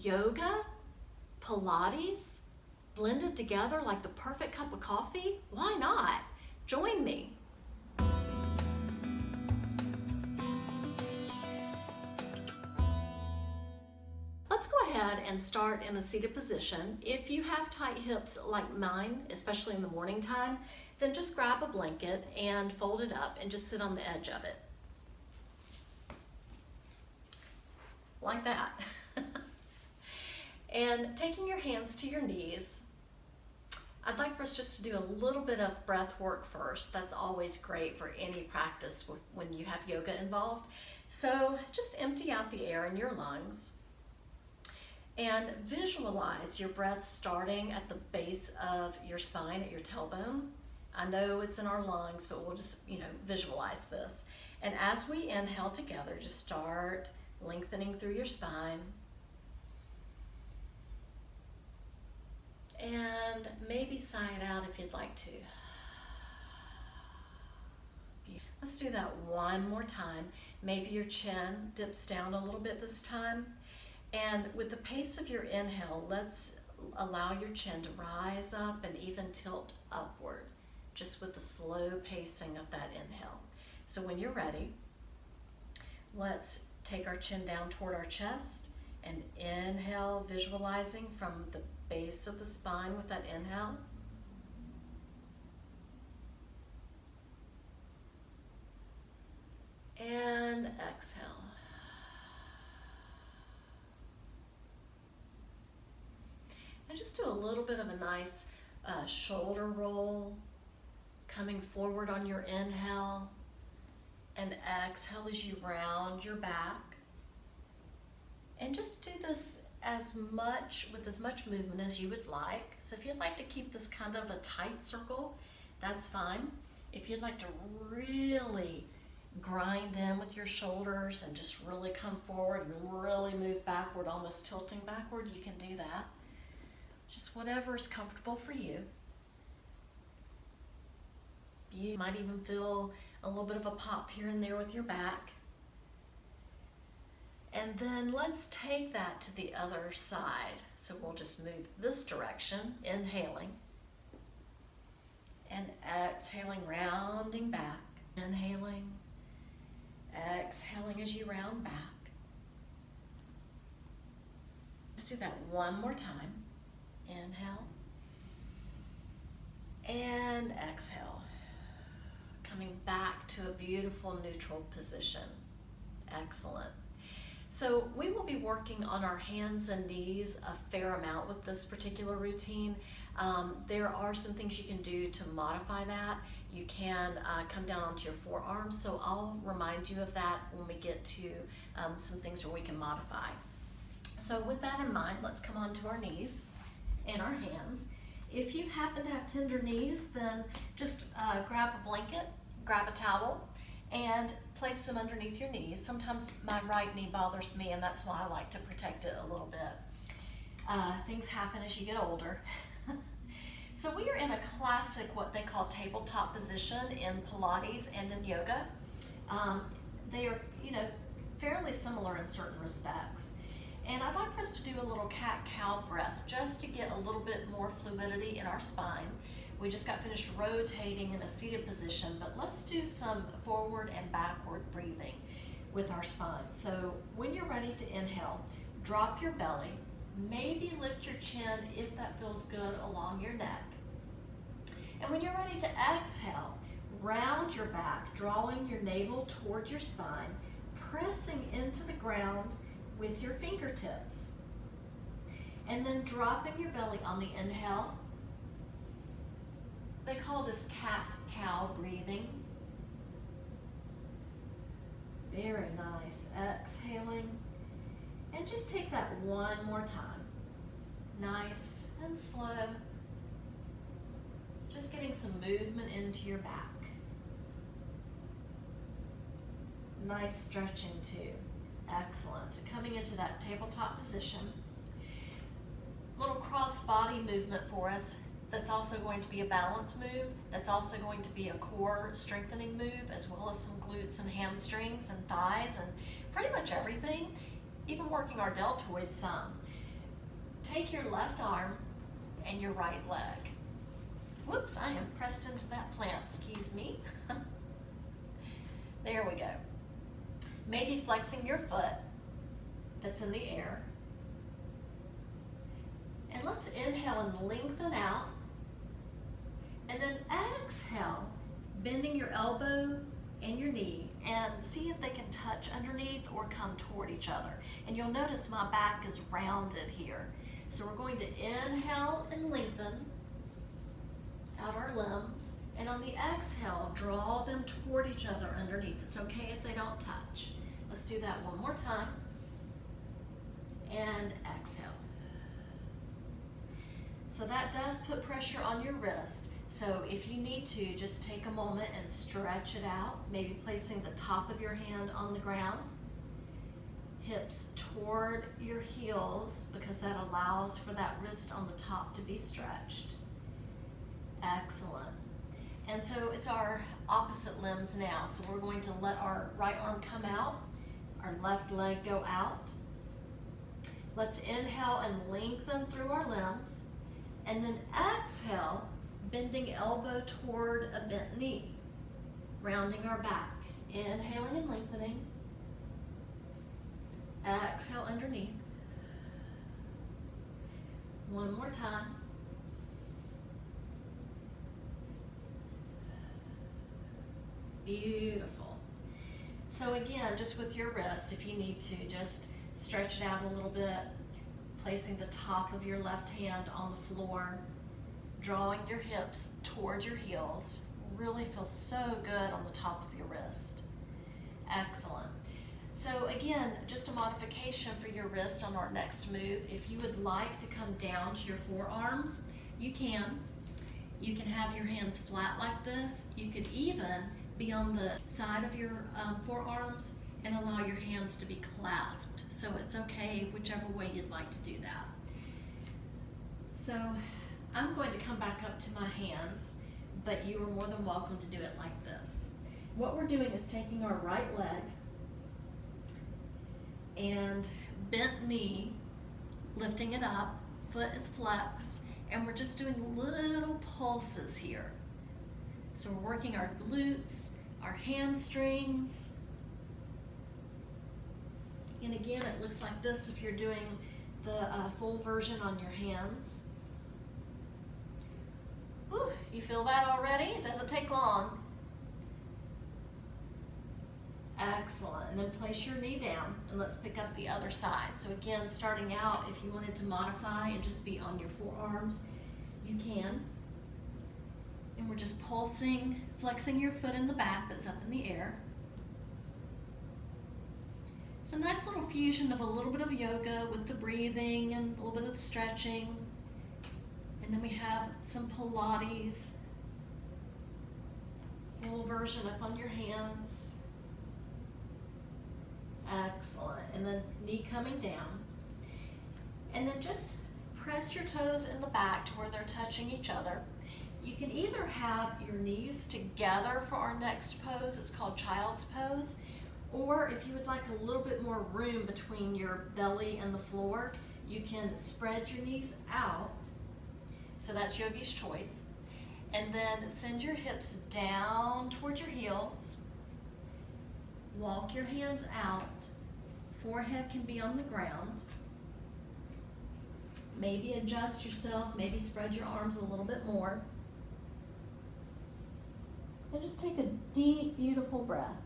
yoga, Pilates, blended together like the perfect cup of coffee? Why not? Join me. Let's go ahead and start in a seated position. If you have tight hips like mine, especially in the morning time, then just grab a blanket and fold it up and just sit on the edge of it. Like that. And taking your hands to your knees, I'd like for us just to do a little bit of breath work first. That's always great for any practice when you have yoga involved. So just empty out the air in your lungs and visualize your breath starting at the base of your spine at your tailbone. I know it's in our lungs, but we'll just, visualize this. And as we inhale together, just start lengthening through your spine. And maybe sigh it out if you'd like to. Let's do that one more time. Maybe your chin dips down a little bit this time. And with the pace of your inhale, let's allow your chin to rise up and even tilt upward, just with the slow pacing of that inhale. So when you're ready, let's take our chin down toward our chest and inhale, visualizing from the base of the spine with that inhale. And exhale. And just do a little bit of a nice shoulder roll, coming forward on your inhale, and exhale as you round your back. And just do this with as much movement as you would like. So if you'd like to keep this kind of a tight circle, that's fine. If you'd like to really grind in with your shoulders and just really come forward and really move backward, almost tilting backward, you can do that. Just whatever is comfortable for you. You might even feel a little bit of a pop here and there with your back. And then let's take that to the other side. So we'll just move this direction, inhaling. And exhaling, rounding back. Inhaling. Exhaling as you round back. Let's do that one more time. Inhale. And exhale. Coming back to a beautiful neutral position. Excellent. So we will be working on our hands and knees a fair amount with this particular routine. There are some things you can do to modify that. You can come down onto your forearms, so I'll remind you of that when we get to some things where we can modify. So with that in mind, let's come onto our knees and our hands. If you happen to have tender knees, then just grab a blanket, grab a towel, and place them underneath your knees. Sometimes my right knee bothers me, and that's why I like to protect it a little bit. Things happen as you get older. So we are in a classic, what they call tabletop position in Pilates and in yoga. They are, fairly similar in certain respects. And I'd like for us to do a little cat-cow breath just to get a little bit more fluidity in our spine. We just got finished rotating in a seated position, but let's do some forward and backward breathing with our spine. So when you're ready to inhale, drop your belly, maybe lift your chin if that feels good along your neck. And when you're ready to exhale, round your back, drawing your navel toward your spine, pressing into the ground with your fingertips. And then dropping your belly on the inhale. They call this cat-cow breathing. Very nice. Exhaling. And just take that one more time. Nice and slow. Just getting some movement into your back. Nice stretching too. Excellent. So coming into that tabletop position. Little cross body movement for us. That's also going to be a balance move. That's also going to be a core strengthening move, as well as some glutes and hamstrings and thighs and pretty much everything, even working our deltoids some. take your left arm and your right leg. Whoops, I am pressed into that plant, excuse me. There we go. Maybe flexing your foot that's in the air. And let's inhale and lengthen out. And then exhale, bending your elbow and your knee, and see if they can touch underneath or come toward each other. And you'll notice my back is rounded here. So we're going to inhale and lengthen out our limbs. And on the exhale, draw them toward each other underneath. It's okay if they don't touch. Let's do that one more time. And exhale. So that does put pressure on your wrist. So if you need to, just take a moment and stretch it out, maybe placing the top of your hand on the ground, hips toward your heels, because that allows for that wrist on the top to be stretched. Excellent. And so it's our opposite limbs now. So we're going to let our right arm come out, our left leg go out. Let's inhale and lengthen through our limbs, and then exhale, bending elbow toward a bent knee, rounding our back. Inhaling and lengthening. Exhale underneath. One more time. Beautiful. So again, just with your wrist, if you need to, just stretch it out a little bit, placing the top of your left hand on the floor, drawing your hips towards your heels. Really feels so good on the top of your wrist. Excellent. So again, just a modification for your wrist on our next move. If you would like to come down to your forearms, you can. You can have your hands flat like this. You could even be on the side of your forearms and allow your hands to be clasped. So it's okay whichever way you'd like to do that. So I'm going to come back up to my hands, but you are more than welcome to do it like this. What we're doing is taking our right leg and bent knee, lifting it up, foot is flexed, and we're just doing little pulses here. So we're working our glutes, our hamstrings. And again, it looks like this if you're doing the full version on your hands. Ooh, you feel that already? It doesn't take long. Excellent. And then place your knee down and let's pick up the other side. So again, starting out, if you wanted to modify and just be on your forearms, you can. And we're just pulsing, flexing your foot in the back that's up in the air. It's a nice little fusion of a little bit of yoga with the breathing and a little bit of the stretching. And then we have some Pilates, full version up on your hands. Excellent. And then knee coming down. And then just press your toes in the back to where they're touching each other. You can either have your knees together for our next pose, it's called child's pose, or if you would like a little bit more room between your belly and the floor, you can spread your knees out. So that's yogi's choice. And then send your hips down towards your heels. Walk your hands out. Forehead can be on the ground. Maybe adjust yourself, maybe spread your arms a little bit more. And just take a deep, beautiful breath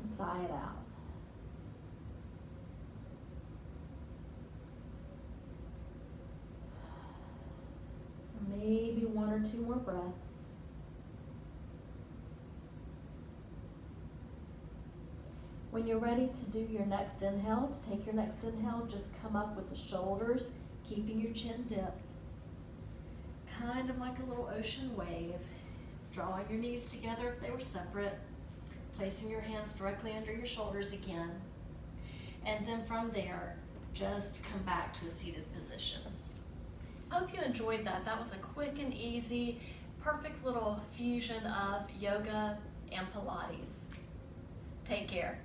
and sigh it out. Maybe one or two more breaths. When you're ready to do your next inhale, to take your next inhale, just come up with the shoulders, keeping your chin dipped. Kind of like a little ocean wave. Drawing your knees together if they were separate. Placing your hands directly under your shoulders again. And then from there, just come back to a seated position. Hope you enjoyed that. That was a quick and easy, perfect little fusion of yoga and Pilates. Take care.